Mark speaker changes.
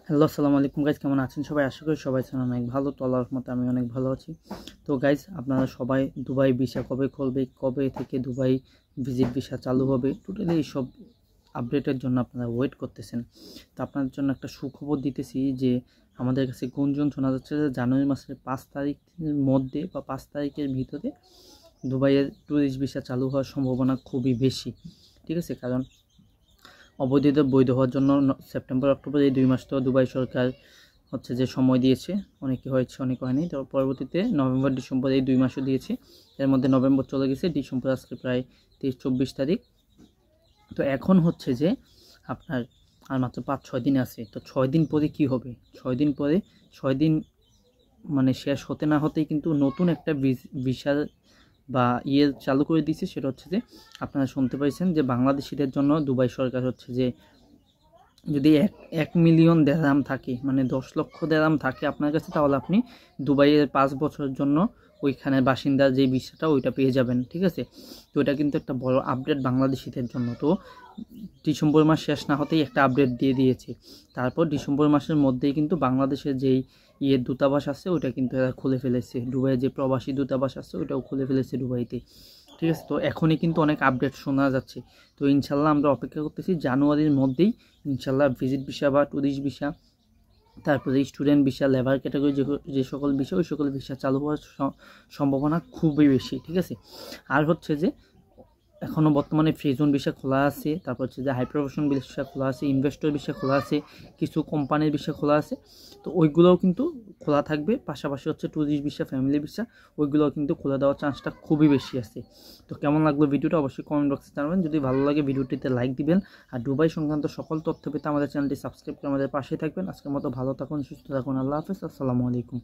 Speaker 1: Hello, আসসালামু আলাইকুম guys, কেমন আছেন সবাই? আশা করি সবাই আছেন অনেক ভালো। তো আল্লাহর রহমতে আমি অনেক ভালো আছি। তো গাইজ, আপনারা সবাই দুবাই ভিসা কবে খুলবে, কবে থেকে দুবাই ভিজিট ভিসা চালু হবে, টোটালি এইসব আপডেটের জন্য আপনারা ওয়েট করতেছেন। তো আপনাদের জন্য একটা সুখবর দিতেছি যে আমাদের কাছে গুঞ্জন শোনা যাচ্ছে যে জানুয়ারি মাসের 5 তারিখের মধ্যে বা 5 তারিখের ভিতরে দুবাইয়ের ট্যুরিস্ট ভিসা চালু হওয়ার সম্ভাবনা খুবই বেশি। ঠিক আছে, কারণ অবৈধ বৈধ হওয়ার জন্য সেপ্টেম্বর অক্টোবর এই 2 মাস তো দুবাই সরকার হচ্ছে যে সময় দিয়েছে, অনেকে হয়েছে অনেকে হয়নি। তো পরবর্তীতে নভেম্বর ডিসেম্বর এই 2 মাসও দিয়েছে। এর মধ্যে নভেম্বর চলে গেছে, ডিসেম্বর আজকে প্রায় 23-24 তারিখ। তো এখন হচ্ছে যে আপনার আর মাত্র 5-6 দিন আছে। তো 6 দিন পরে কি হবে? 6 দিন পরে, 6 দিন মানে শেষ হতে না হতেই কিন্তু নতুন একটা ভিসা বা চালু করে দিয়েছে। সেটা হচ্ছে যে আপনারা শুনতে পাইছেন যে বাংলাদেশিদের জন্য দুবাই সরকার হচ্ছে যে যদি 1 মিলিয়ন দেরহাম থাকে, মানে 10 লক্ষ দেরহাম থাকে আপনার কাছে, তাহলে আপনি দুবাইয়ের 5 বছরের জন্য ওইখানের বাসিন্দার যে ভিসাটা ওইটা পেয়ে যাবেন। ঠিক আছে, তো এটা কিন্তু একটা বড় আপডেট বাংলাদেশিদের জন্য। তো ডিসেম্বর মাস শেষ না হতেই একটা আপডেট দিয়ে দিয়েছে। তারপর ডিসেম্বর মাসের মধ্যেই কিন্তু বাংলাদেশের যেই দূতাবাস আছে ওইটা কিন্তু এরা খুলে ফেলেছে। দুবাইয়ের যে প্রবাসী দূতাবাস আছে ওইটাও খুলে ফেলেছে দুবাইতে। ঠিক আছে, তো এখনই কিন্তু অনেক আপডেট শোনা যাচ্ছে। তো ইনশাল্লাহ আমরা অপেক্ষা করতেছি জানুয়ারির মধ্যেই ইনশাল্লাহ ভিজিট ভিসা বা ট্যুরিস্ট ভিসা, তারপরে স্টুডেন্ট ভিসা, লেবার ক্যাটাগরি যে সকল ভিসা, ওই সকল ভিসা চালু হওয়ার সম্ভাবনা খুবই বেশি। ঠিক আছে, আর হচ্ছে যে এখনও বর্তমানে ফ্রি জোন ভিসা খোলা আছে, তারপর হচ্ছে যে হাই প্রফেশন ভিসা খোলা আছে, ইনভেস্টর ভিসা খোলা আছে, কিছু কোম্পানির ভিসা খোলা আছে। তো ওইগুলোও কিন্তু খোলা থাকবে। পাশাপাশি হচ্ছে ট্যুরিস্ট ভিসা, ফ্যামিলি ভিসা, ওইগুলোও কিন্তু খুলে দেওয়ার চান্সটা খুবই বেশি আছে। তো কেমন লাগলো ভিডিওটা অবশ্যই কমেন্ট বক্সে জানাবেন। যদি ভালো লাগে ভিডিওটিতে লাইক দিবেন, আর দুবাই সংক্রান্ত সকল তথ্য পেতে আমাদের চ্যানেলটি সাবস্ক্রাইব করে আমাদের পাশে থাকবেন। আজকের মতো ভালো থাকুন, সুস্থ থাকুন, আল্লাহ হাফেজ, আসসালামু আলাইকুম।